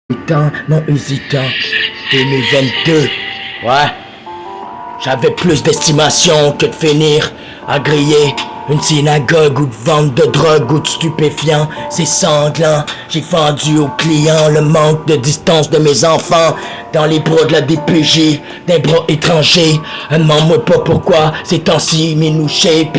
Putain, non hésitant, 2022, ouais. J'avais plus d'estimation que de finir à griller une synagogue ou de vente de drogue ou de stupéfiants. C'est sanglant, j'ai vendu aux clients le manque de distance de mes enfants dans les bras de la DPJ, d'un bras étranger. Demande-moi pas pourquoi, ces temps-ci, minouché,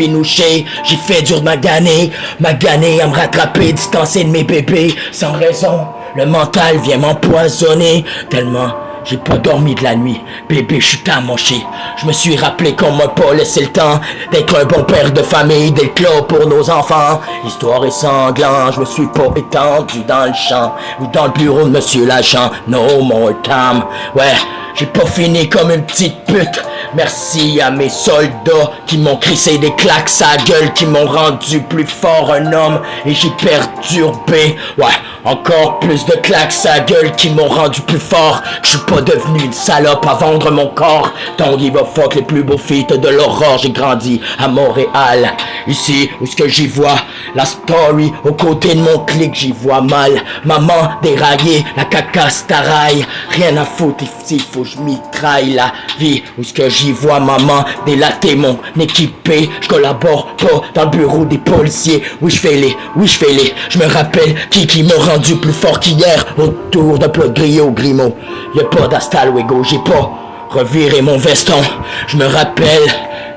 j'ai fait dur de maganer à me rattraper, distancer de mes bébés, sans raison. Le mental vient m'empoisonner tellement j'ai pas dormi de la nuit. Bébé, je suis tamoché. Je me suis rappelé qu'on m'a pas laissé le temps d'être un bon père de famille, d'être clos pour nos enfants. L'histoire est sanglante, je me suis pas étendu dans le champ ou dans le bureau de monsieur l'agent. No more time. Ouais, j'ai pas fini comme une petite pute. Merci à mes soldats qui m'ont crissé des claques sa gueule, qui m'ont rendu plus fort un homme et j'ai perturbé. Ouais, encore plus de claques sa gueule qui m'ont rendu plus fort. Je suis pas devenu une salope à vendre mon corps. Don't give a fuck, les plus beaux feats de l'aurore. J'ai grandi à Montréal, ici où ce que j'y vois la story aux côtés de mon clic, j'y vois mal. Maman déraillée, la cacasse taraille. Rien à foutre ici, faut que je mitraille la vie où ce que j'y vois maman délater mon équipé. Je collabore pas dans le bureau des policiers. Oui je fais les, je me rappelle qui m'a rendu plus fort qu'hier autour d'un plat grillé au Grimaud. Y'a pas d'Astalwego, j'ai pas reviré mon veston. Je me rappelle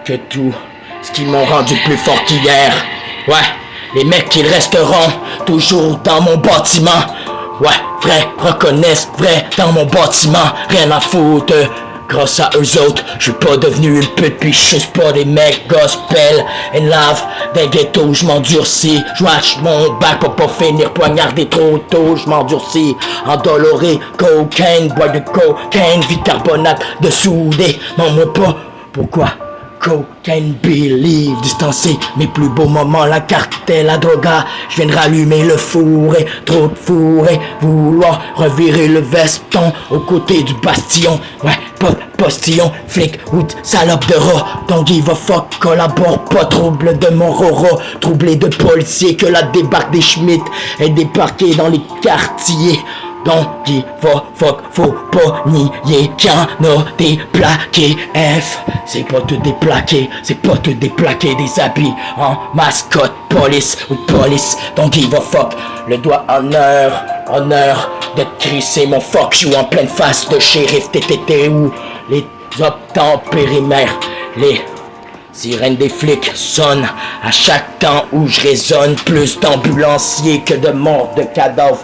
que tout ce qui m'ont rendu plus fort qu'hier. Ouais, les mecs qui resteront toujours dans mon bâtiment. Ouais, vrai, reconnaissent, vrai, dans mon bâtiment. Rien à foutre. Grâce à eux autres, je suis pas devenu une pute pis je suis pas des mecs gospel and love. Des ghettos, je m'endurcis. Je watch mon bac pour pas finir poignardé trop tôt. Je m'endurcis, endoloré, cocaine, bois de cocaine, bicarbonate de soudé. M'en pas, pourquoi? Cocaine believe, distancer mes plus beaux moments, la cartel, la droga. Je viens de rallumer le fourré, trop de fourré. Vouloir revirer le veston aux côtés du bastion. Ouais, postillon, flic, ou salope de rat. Don't give a fuck, collabore pas, trouble de mon rora. Troublé de policiers que la débarque des Schmitt est débarqué dans les quartiers. Don't give a fuck, faut pas nier qu'il y en a des plaqués. F, c'est pas tout déplaqué, c'est pas tout déplaqué. Des habits en mascotte, police ou police. Don't give a fuck, le doigt honneur de crisser mon fuck you en pleine face de shérif TTT ou les obtempérimères. Les sirènes des flics sonnent à chaque temps où je résonne. Plus d'ambulanciers que de morts de cadavres.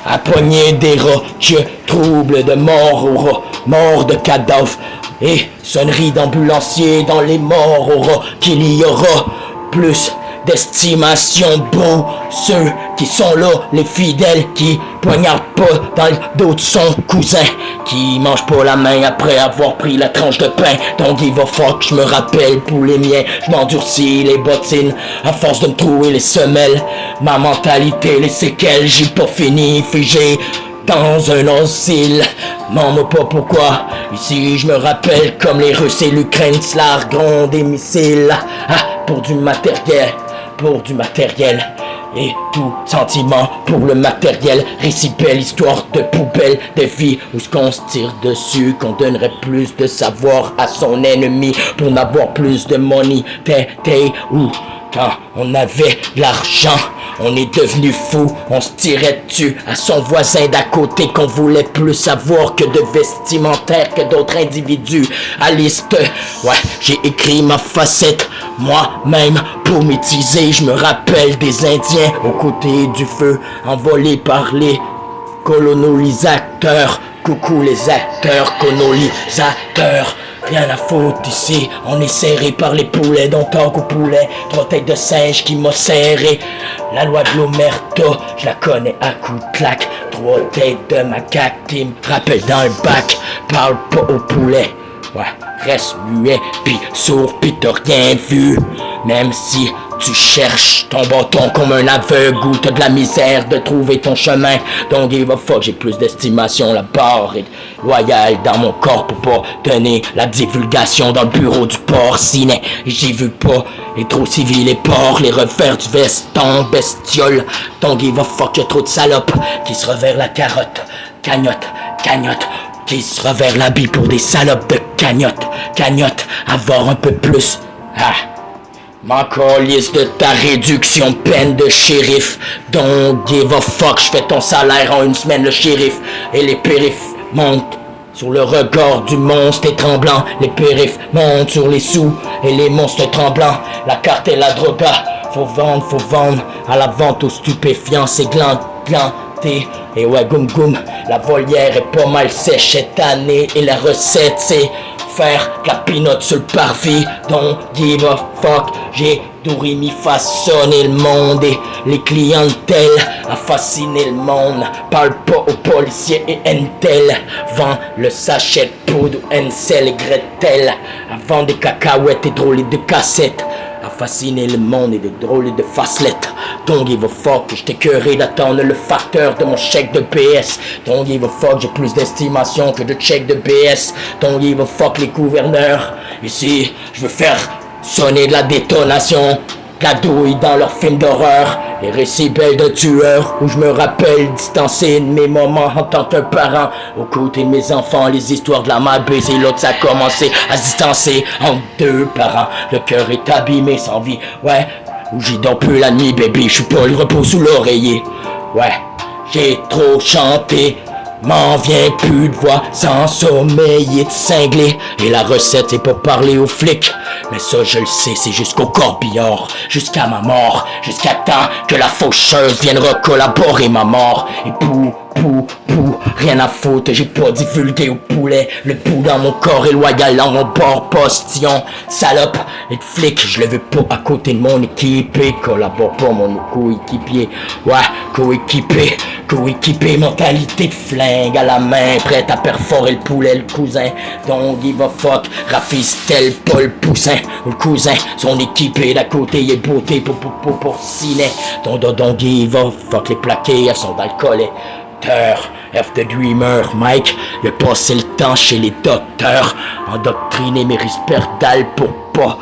À poigner des rats, je trouble de mort aux rats, mort de cadavres et sonnerie d'ambulancier dans les morts aux rats, qu'il y aura plus d'estimation, bro. Ceux qui sont là, les fidèles qui poignardent pas dans le dos de son cousin, qui mange pas la main après avoir pris la tranche de pain. Don't give a fuck, je me rappelle pour les miens, je m'endurcis les bottines à force de me trouver les semelles. Ma mentalité, les séquelles, j'ai pas fini figé dans un asile. M'en pas pourquoi. Ici je me rappelle comme les Russes et l'Ukraine se largueront des missiles. Pour du matériel et tout sentiment pour le matériel. Récit belle histoire de poubelle de vie où ce qu'on se tire dessus, qu'on donnerait plus de savoir à son ennemi pour n'avoir plus de money. T'es où quand on avait de l'argent? On est devenu fou, on se tirait dessus à son voisin d'à côté qu'on voulait plus savoir que de vestimentaire que d'autres individus. À liste, ouais, j'ai écrit ma facette moi-même pour m'utiliser. Je me rappelle des Indiens aux côtés du feu, envolés par les colonisateurs. Coucou les acteurs colonisateurs. Rien à foutre ici, on est serré par les poulets dont tant qu'au poulet. 3 têtes de singe qui m'a serré. La loi de l'omerta, je la connais à coups de claque. 3 têtes de macaque qui me rappellent dans le bac. Parle pas au poulet, ouais, reste muet, pis sourd, pis t'as rien vu. Même si Tu cherches ton bâton comme un aveugle ou t'as de la misère de trouver ton chemin. Don't give a fuck, j'ai plus d'estimation, la barre est loyale dans mon corps pour pas donner la divulgation dans le bureau du porcinet. J'ai vu pas les trop civils, les porcs, les revers du veston, bestiole. Don't give a fuck, y'a trop de salopes qui se revers la carotte, cagnotte, qui se revers l'habit pour des salopes de cagnotte, avoir un peu plus. M'en calisse de ta réduction peine de shérif. Don't give a fuck, j'fais ton salaire en une semaine le shérif. Et les périphes montent sur le regard du monstre et tremblant. Les périphes montent sur les sous et les monstres tremblants. La carte et la droga, faut vendre à la vente aux stupéfiants. C'est glanté. Et ouais, goum, la volière est pas mal sèche cette année. Et la recette c'est faire de la pinotte sur le parvis. Don't give a fuck, j'ai Dorimi façonné le monde et les clientèles a fasciné le monde. Parle pas aux policiers et Intel. Vend le sachet de poudre ou Ansel et Gretel. Avant des cacahuètes et drôles de cassettes. A fasciné le monde et des drôles de facelettes. Don't give a fuck, j'étais curé d'attendre le facteur de mon chèque de BS. Don't give a fuck, j'ai plus d'estimation que de chèques de BS. Don't give a fuck les gouverneurs. Ici, je veux faire sonner de la détonation, de la douille dans leurs films d'horreur. Les récits belles de tueurs où je me rappelle distancer de mes moments en tant que parent. Aux côtés de mes enfants, les histoires de la mère baisée, l'autre ça a commencé à se distancer entre deux parents. Le cœur est abîmé sans vie, ouais. Où j'y dors plus la nuit, baby, j'suis pas le repos sous l'oreiller. Ouais, j'ai trop chanté, m'en vient plus de voix, sans sommeil et de cinglé. Et la recette c'est pas parler aux flics, mais ça je le sais, c'est jusqu'au corbillard, jusqu'à ma mort, jusqu'à temps que la faucheuse vienne recollaborer ma mort. Et pou, rien à foutre, j'ai pas divulgué au poulet. Le pouls dans mon corps est loyal dans mon bord postillon. Salope et de flic, je le veux pas à côté de mon équipé. Collabore pas mon coéquipier. Ouais, coéquipé, mentalité de flingue à la main, prête à perforer le poulet, le cousin. Don't give a fuck, Raphistel, Paul Poussin, ou le cousin, son équipé d'à côté, il est beauté pour ciné. Don't give a fuck, les plaqués, elles sont dans le collet. F the Dreamer, Mike, le passé le temps chez les docteurs, endoctriner mes risperdales pour pas,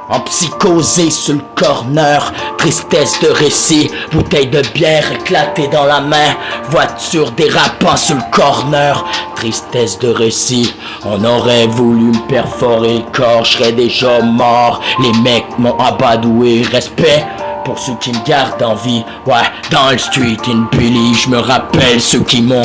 en psychosé sur le corner, tristesse de récit, bouteille de bière éclatée dans la main, voiture dérapant sur le corner, tristesse de récit, on aurait voulu me perforer le corps, je serais déjà mort, les mecs m'ont abadoué, respect pour ceux qui me gardent en vie, dans le street in Billy, je me rappelle ceux qui m'ont,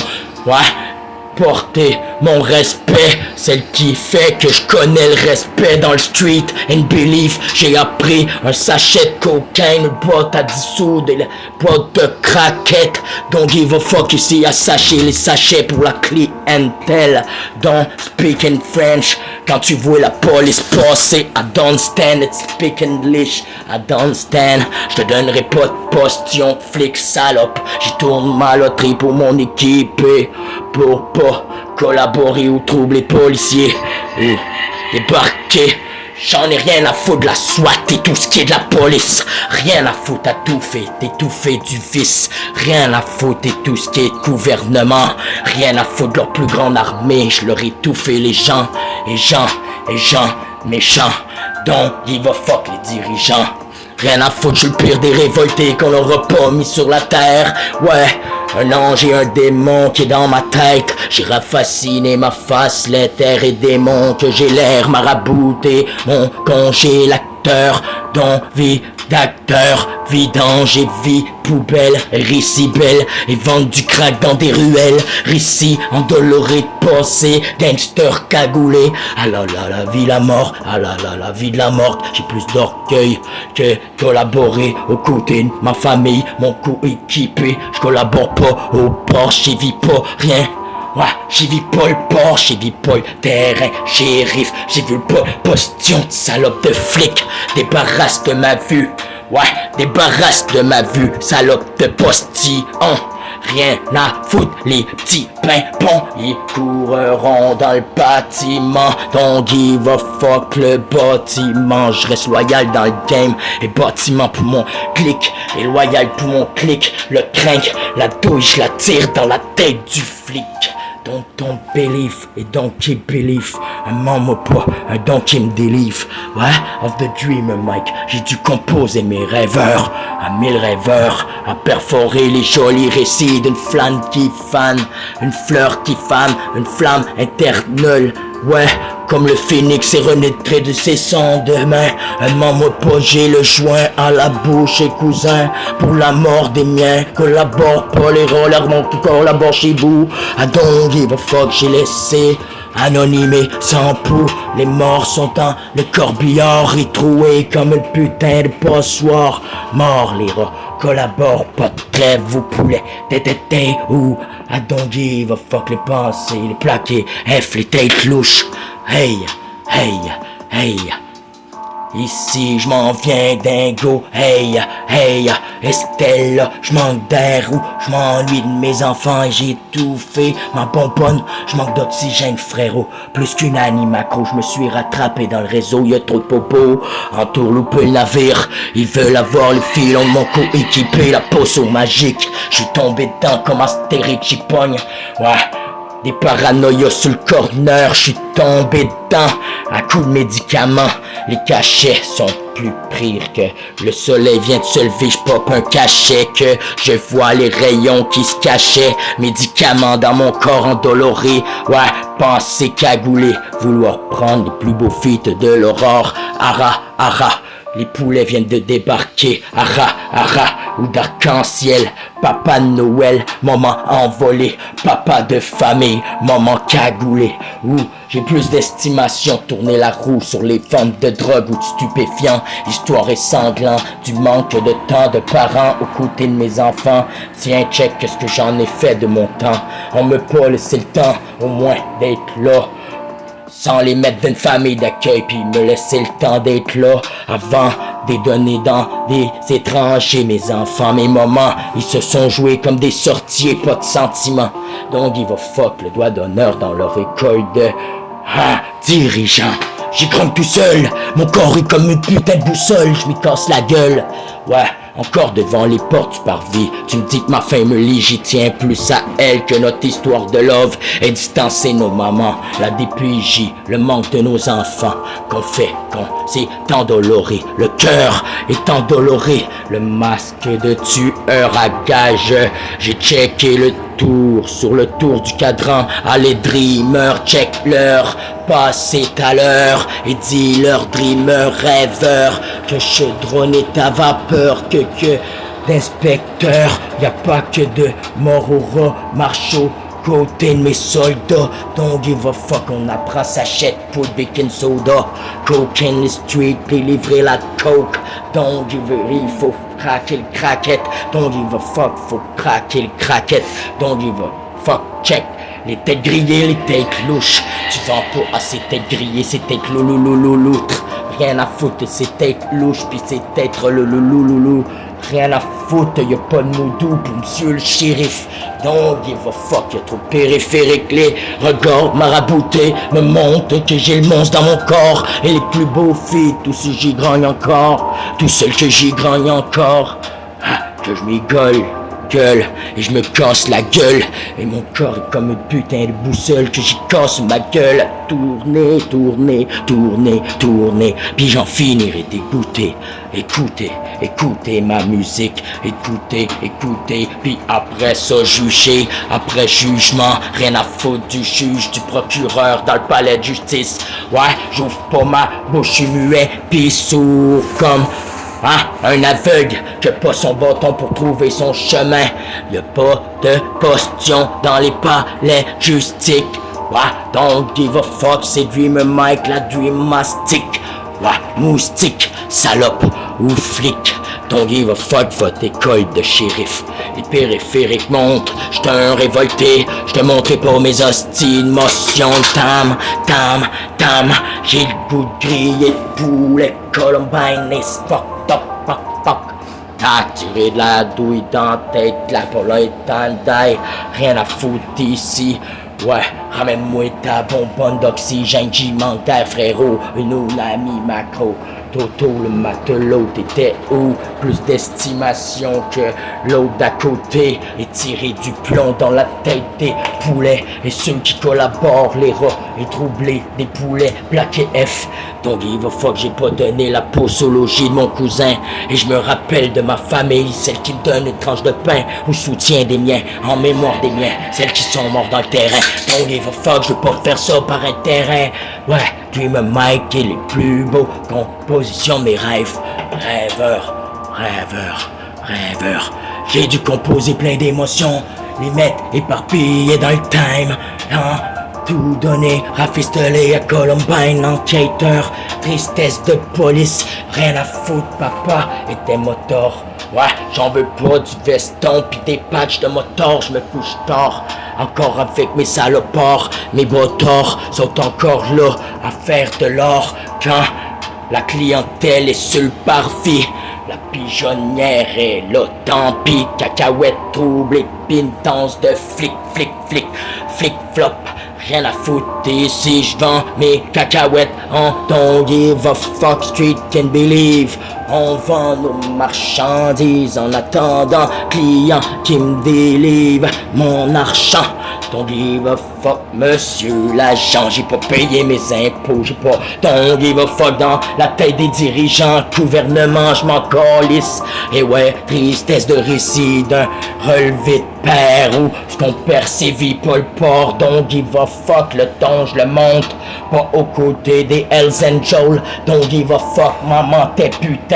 porter mon respect, celle qui fait que je connais le respect dans le street and belief. J'ai appris un sachet de cocaine, une boîte à dissoudre et la boîte de craquettes. Don't give a fuck ici à sacher les sachets pour la clientèle. Don't speak in French quand tu vois la police passer. I don't stand it, speak English. I don't stand. Je te donnerai pas de postion, flic salope. J'y tourne ma loterie pour mon équipe et pour pas collaborer ou troubler les policiers et débarquer. J'en ai rien à foutre de la SWAT et tout ce qui est de la police. Rien à foutre à d'étouffer du vice. Rien à foutre et tout ce qui est de gouvernement. Rien à foutre de leur plus grande armée. Je leur ai étouffé les gens méchants. Donc give a fuck les dirigeants. Rien à foutre, je suis le pire des révoltés qu'on aura pas mis sur la terre. Ouais, un ange et un démon qui est dans ma tête. J'ai raffaciné ma face, les terres et démons que j'ai l'air marabouté. Mon congélateur, dont vie d'acteur, vidange et vie poubelle, récit belle et vendre du crack dans des ruelles, récit endoloré de passé, gangster cagoulé. Ah là là, la vie, la mort, ah là là, la vie de la mort. J'ai plus d'orgueil que collaborer aux côtés de ma famille, mon coéquipé. Je collabore pas au Porsche, j'y vis pas rien. J'y vis pas le Porsche, j'y vis pas le terrain, shérif, j'ai vu le postion de salope de flic, débarrasse de ma vue, débarrasse de ma vue, salope de postillon, rien à foutre, les petits pimpons, ils courront dans le bâtiment. Don't give a fuck le bâtiment, je reste loyal dans le game, et bâtiment pour mon clic, et loyal pour mon clic. Le crank, la douille, je la tire dans la tête du flic. Don't believe et don't keep belief. Un mens-moi pas, un don qui me délivre. Ouais, of the dreamer Mike, j'ai dû composer mes rêveurs. À 1000 rêveurs, à perforer les jolis récits d'une flamme qui fane, une fleur qui fane, une flamme éternelle. Ouais, comme le phénix est renaître de ses demain. Un mens-moi pas, j'ai le joint à la bouche et cousin. Pour la mort des miens, collabore pas les rollers, mon collabore chez vous. I don't give a fuck, j'ai laissé anonymé, sans pou. Les morts sont dans le corbillard, retroués comme un putain de passoire. Mort les rats, collabore, pas de trêve, vous poulets, tétété ou I don't give a fuck, les pensées, les plaqués, F, les têtes louches. Hey, hey, hey. Ici je m'en viens dingo, hey, hey, Estelle, je manque d'air ou je m'ennuie de mes enfants et j'ai tout fait, ma bonbonne, je manque d'oxygène frérot, plus qu'une animacro, je me suis rattrapé dans le réseau, y'a trop de popos, entourloupé le navire, ils veulent avoir le filon de mon coéquipé, la potion magique, je suis tombé dedans comme Astérix, j'y pogne, ouais. Des paranoïas sur le corner, je suis tombé dedans à coups de médicaments. Les cachets sont plus pires que le soleil vient de se lever, je pop un cachet que je vois les rayons qui se cachaient. Médicaments dans mon corps endoloré, ouais, penser cagoulé, vouloir prendre les plus beaux feats de l'aurore. Ara, ara. Les poulets viennent de débarquer, ara, ara, ou d'arc-en-ciel. Papa de Noël, maman envolée, papa de famille, maman cagoulée. Ouh, j'ai plus d'estimation, tourner la roue sur les ventes de drogue ou de stupéfiants. L'histoire est sanglante, du manque de temps de parents aux côtés de mes enfants. Tiens, check, qu'est-ce que j'en ai fait de mon temps. On me pas laissé le temps, au moins, d'être là. Sans les mettre d'une famille d'accueil, puis me laisser le temps d'être là avant des donner dans des étrangers. Mes enfants, mes moments, ils se sont joués comme des sorciers, pas de sentiments. Donc give a fuck, le doigt d'honneur dans leur école de dirigeant. J'y grogne tout seul, mon corps est comme une putain de boussole, je m'y casse la gueule. Ouais, encore devant les portes du parvis, tu me dis que ma fin me lie, j'y tiens plus à elle que notre histoire de love et distancer nos mamans, la DPJ, le manque de nos enfants, qu'on fait, qu'on s'est endoloré, le cœur est endoloré, le masque de tueur à gage, j'ai checké le tour sur le tour du cadran, allez dreamer, check l'heure, passez à l'heure et dis leur dreamer rêveur que chaudron est à vapeur, que d'inspecteur, y a pas que de mort au rat, marche aux côtés de mes soldats, don't give a fuck, on apprend s'achète pour le baking soda, coke in the street, puis livrer la coke, don't give a il faut craquer le craquette, don't give a fuck, faut craquer le craquette, don't give a fuck, check. Les têtes grillées, les têtes louches. Tu vends pas à ces têtes grillées, ces têtes loulouloulouloutre. Rien à foutre de ces têtes louches, pis ces têtes loulouloulou. Rien à foutre, y'a pas de mots doux pour monsieur le shérif. Don't give a fuck, y'a trop périphérique. Les regards maraboutés me montrent que j'ai le monstre dans mon corps. Et les plus beaux filles, tous ceux j'y grogne encore. Tous ceux que j'y grogne encore. Que je m'y gueule et je me casse la gueule et mon corps est comme une putain de boussole que j'y casse ma gueule à tourner, tourner, tourner, tourner, puis j'en finirai dégoûté. Écoutez ma musique, écoutez, puis après ça juger, après jugement, rien à foutre du juge, du procureur dans le palais de justice. Ouais, j'ouvre pas ma bouche, je suis muet, puis sourd comme un aveugle qui a pas son bâton pour trouver son chemin. Y'a pas de postion dans les palais justice. Ouais, don't give a fuck, c'est Dreamer Mike, la Dream Mastic. Ouais, moustique, salope ou flic. Don't give a fuck, votre école de shérif. Les périphériques montrent, j'étais un révolté. J'te montrerai pas mes hosties de motion. Tam, j'ai le goût de griller de poulet. Columbine is fucked up, fuck. tac, tirer de la douille dans la tête, la pola est en daille, rien à foutre ici. Ouais, ramène-moi ta bonbonne d'oxygène, j'y manque d'air frérot, une ami macro. Toto le matelot, t'étais où? Plus d'estimation que l'autre d'à côté. Et tirer du plomb dans la tête des poulets. Et ceux qui collaborent, les rats et troublés des poulets plaqués F. Donc il va fuck, j'ai pas donné la posologie de mon cousin. Et je me rappelle de ma famille, celle qui me donne une tranche de pain au soutien des miens, en mémoire des miens, celles qui sont mortes dans le terrain. Donc il va fuck, je veux pas faire ça par un terrain. Ouais, Dream Mike et les plus beaux compositions de mes rêves. Rêveur, rêveur, rêveur. J'ai dû composer plein d'émotions, les mettre éparpillées dans le time. Hein? Tout donné, rafistolé à Columbine, enquêteur, tristesse de police, rien à foutre, papa était moteur. Ouais, j'en veux pas du veston pis des patchs de moteur, je me couche tard. Encore avec mes salopards, mes bâtards sont encore là à faire de l'or. Quand la clientèle est sur le parvis, la pigeonnière est là, tant pis. Cacahuète trouble, épine, danse de flic, flic, flic, flic, flop. Rien à foutre ici, j'vends mes cacahuètes en don't give a fuck, street can believe. On vend nos marchandises en attendant client qui me délivre mon argent. Don't give a fuck, monsieur l'agent, j'ai pas payé mes impôts, j'ai pas don't give a fuck dans la tête des dirigeants, gouvernement, j'm'en calisse. Et ouais, tristesse de récit d'un relevé de père où ce qu'on perd c'est vie, pas le port. Don't give a fuck, le ton je le monte, pas aux côtés des Hells Angels. Don't give a fuck, maman t'es putain.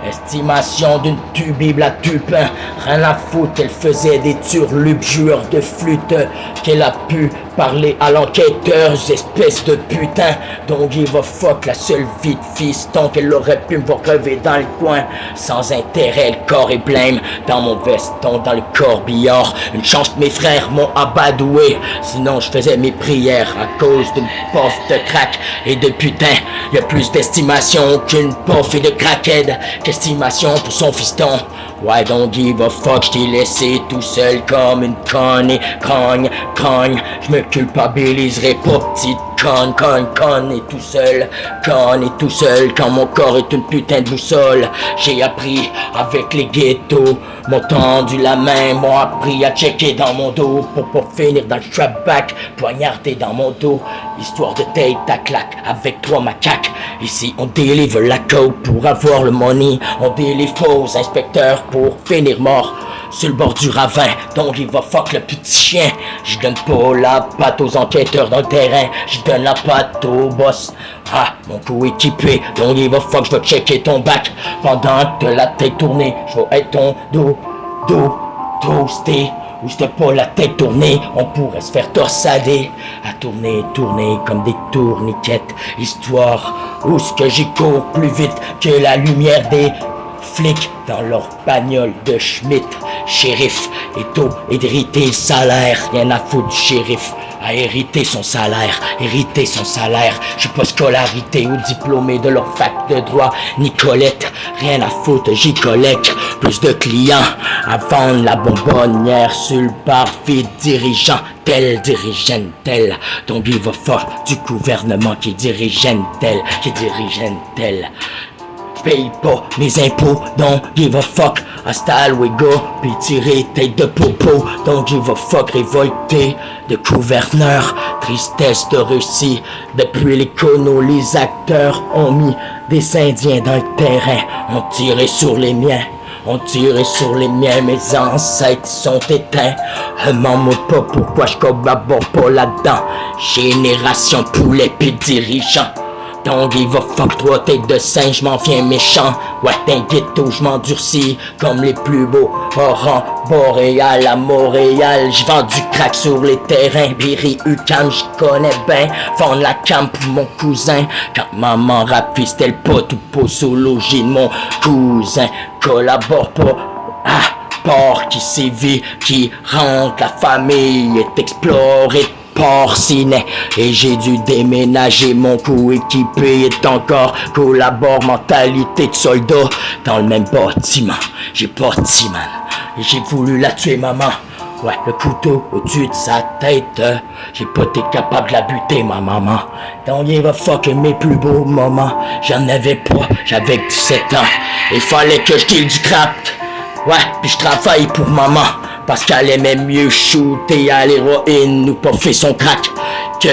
Estimation d'une tubible à tupin, rien à foutre, elle faisait des turlupes, joueurs de flûte, qu'elle a pu parler à l'enquêteur, espèce de putain. Don't give a fuck, la seule vie de fiston qu'elle aurait pu me voir crever dans le coin, sans intérêt, le corps est blême, dans mon veston, dans le corbillard. Une chance que mes frères m'ont abadoué, sinon je faisais mes prières à cause d'une pof de crack et de putain. Y'a plus d'estimation qu'une pof et de crackhead, qu'estimation pour son fiston. Why don't give a fuck, j't'ai laissé tout seul comme une conne et cogne, cogne. J'me culpabiliserai pas, petite conne, conne, conne et tout seul, conne et tout seul quand mon corps est une putain de boussole. J'ai appris avec les ghettos, m'ont tendu la main, m'ont appris à checker dans mon dos pour pas finir dans le trap back, poignardé dans mon dos. Histoire de tête à claque avec 3 macaques. Ici on délivre la coke pour avoir le money, on délivre pas aux inspecteurs pour finir mort sur le bord du ravin. Donc il va fuck le petit chien. Je donne pas la patte aux enquêteurs dans le terrain, je donne la patte au boss. Ah, mon coéquipé, donc il va fuck, je vais checker ton bac pendant que la tête tournée, je vais être ton dos toasté. Ou j'étais pas la tête tournée, on pourrait se faire torsader. À tourner, tourner comme des tourniquettes. Histoire où ce que j'y cours plus vite que la lumière des flics dans leur bagnole de Schmitt. Shérif est tôt hérité le salaire, rien à foutre du shérif. A hérité son salaire, hériter son salaire. Je suis pas scolarité ou diplômé de leur fac de droit. Nicolette, rien à foutre, j'y collecte plus de clients à vendre la bonbonnière sur le parvis dirigeant tel, dirigeant tel. Donc il va fort du gouvernement qui dirige tel, qui dirige tel. Paye pas mes impôts, don't give a fuck. Hasta luego, pis tirer tête de popo. Don't give a fuck, révolté de gouverneur. Tristesse de Russie, depuis les conos, les acteurs ont mis des Indiens dans le terrain. On tirait sur les miens, on tirait sur les miens, mes ancêtres sont éteints. M'en moque pas pourquoi je collabore pas là-dedans. Génération poulet pis dirigeant. Don't give a fuck, 3 têtes de singe, m'en viens méchant. Ouais, d'un ghetto, j'm'endurcis comme les plus beaux orans boréal à Montréal. J'vends du crack sur les terrains, Biri, Ucam, j'connais ben. Vendre la cam pour mon cousin. Quand maman rapiste, elle pote ou posologie de mon cousin. Collabore pas, ah, porc qui sévit, qui rentre, la famille est explorée. porcinet. Et j'ai dû déménager, mon coéquipier est encore collabore, mentalité de soldat dans le même bâtiment. J'ai parti, man, et j'ai voulu la tuer, maman. Ouais, le couteau au-dessus de sa tête. J'ai pas été capable de la buter, ma maman. Don't give a fuck, mes plus beaux moments. J'en avais pas, j'avais 17 ans. Il fallait que je kill du crack. Ouais, puis je travaille pour maman. Parce qu'elle aimait mieux shooter à l'héroïne ou poffer son crack que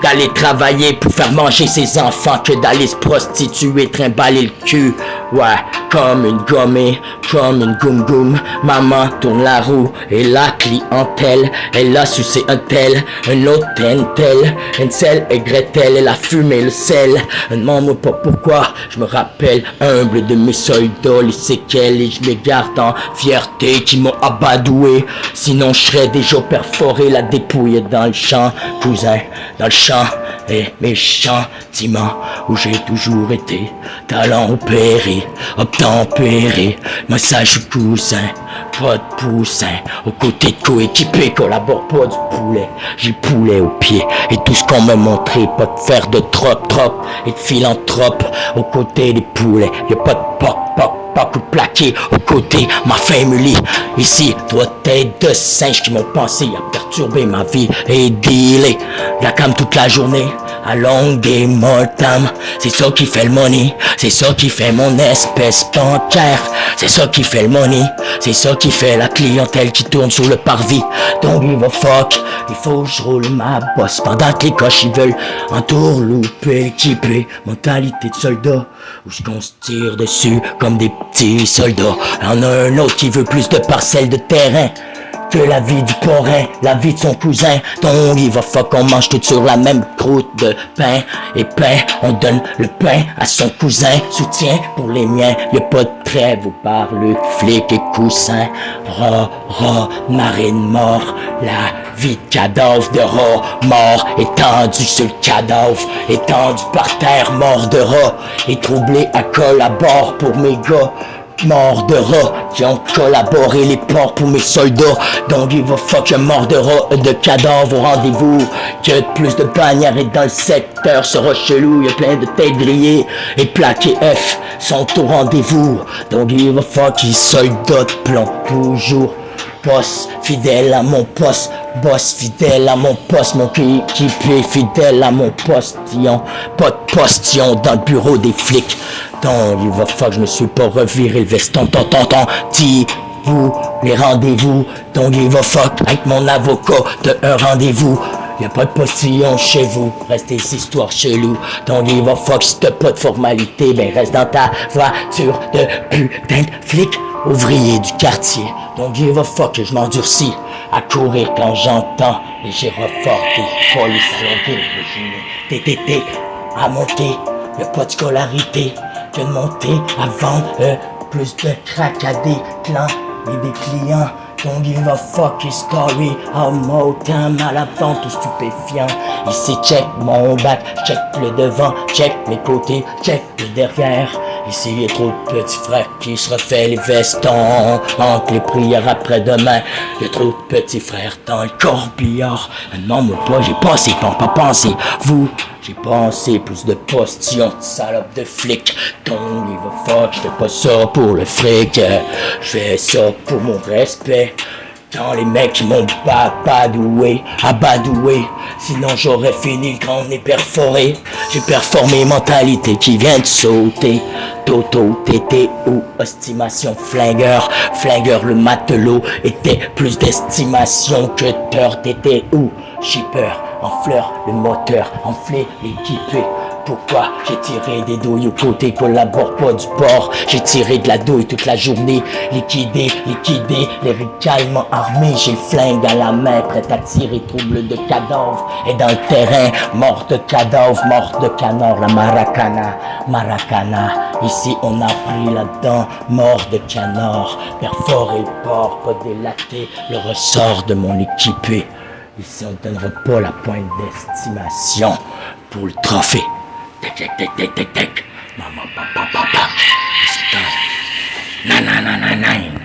d'aller travailler pour faire manger ses enfants, que d'aller se prostituer, trimballer le cul. Ouais, comme une gommée, comme une goum-goum. Maman tourne la roue et la clientèle. Elle a sucé un tel, un autre tel, une selle et Gretel. Elle a fumé le sel. Demande-moi pas pourquoi, je me rappelle humble de mes soldats, les séquelles, et je les garde en fierté qui m'ont abadoué. Sinon je serais déjà perforé la dépouille dans le champ, cousin, dans le champ. Et mes sentiments où j'ai toujours été talent opéré, obtempéré, massage cousin, pas de poussin, aux côtés de coéquipés, collabore pas du poulet, j'ai poulet au pied, et tout ce qu'on m'a montré, pas de faire de trop, et de philanthrope, aux côtés des poulets, y'a pas de poc, coup de plaqué aux côtés, ma famille. Ici, doit être de singes qui m'ont pensé à perturber ma vie et dealer la cam toute la journée. À longue et mortem, c'est ça qui fait le money, c'est ça qui fait mon espèce bancaire, c'est ça qui fait le money, c'est ça qui fait la clientèle qui tourne sur le parvis. Don't give a fuck, il faut que je roule ma bosse pendant que les coches ils veulent entourlouper, équipé, mentalité de soldat, où je qu'on se tire dessus comme des petits soldats. Y'en a un autre qui veut plus de parcelles de terrain que la vie du parrain, la vie de son cousin. Donc il va fuck, on mange tout sur la même croûte de pain. Et pain, on donne le pain à son cousin. Soutien pour les miens, y'a pas de trêve. Vous parlez flic et coussin. Marine mort. La vie de cadavre de rat mort. Étendu sur le cadavre, étendu par terre, mort de rat. Et troublé à collabore pour mes gars. Mort de rats qui ont collaboré les ports pour mes soldats. Donc give a fuck, mort de rats, de cadavres au rendez-vous. Que plus de bannières et dans le secteur sera chelou. Y'a plein de têtes grillées et plaqués F sont au rendez-vous. Donc give a fuck, les soldats de plomb toujours. Boss fidèle à mon poste, boss fidèle à mon poste, mon équipier fidèle à mon postillon, pas de postillon dans le bureau des flics. Donc il va falloir que je me suis pas reviré le veston, vous les rendez-vous. Donc il va falloir avec mon avocat de un rendez-vous. Y'a pas de postillon chez vous, restez ici, histoire chelou. Donc il va falloir que si t'as pas de formalité, ben reste dans ta voiture de putain de flic. Ouvrier du quartier, donc give a fuck que je m'endurcis à courir quand j'entends les gyrophares des polices à longueur de journée. TTT à monter, y'a pas de scolarité que de monter à vendre plus de crack à des clans et des clients. Don't give a fuck story, how more time à la vente aux stupéfiants. Ici check mon bac, check le devant, check mes côtés, check le derrière. Ici y'a trop de petits frères qui se refait les vestons entre les prières après-demain. Y'a trop de petits frères dans le corbillard. Non moi pas, j'ai pensé, pas pensé. Vous, j'ai pensé plus de postillons, de salopes de flics. Don't give a fuck, j'fais pas ça pour le fric. J'fais ça pour mon respect. Quand les mecs m'ont abadoué, sinon j'aurais fini le grand nez perforé. J'ai performé mentalité qui vient de sauter. Toto, tété ou estimation flingueur. Flingueur le matelot était plus d'estimation que d'heure. Tété ou shipper, en fleur le moteur, enflé l'équipé. Pourquoi j'ai tiré des douilles au côté, collabore pas du bord. J'ai tiré de la douille toute la journée, liquidé, les ricaillements armés. J'ai le flingue à la main, prêt à tirer, trouble de cadavre. Et dans le terrain, mort de cadavre, mort de canard, la maracana. Ici on a pris là-dedans, mort de canard. Perforé le porc, pas délaté, le ressort de mon équipé. Ici on ne donnera pas la pointe d'estimation pour le trophée. Maman, papa. It's time. Na na na na na.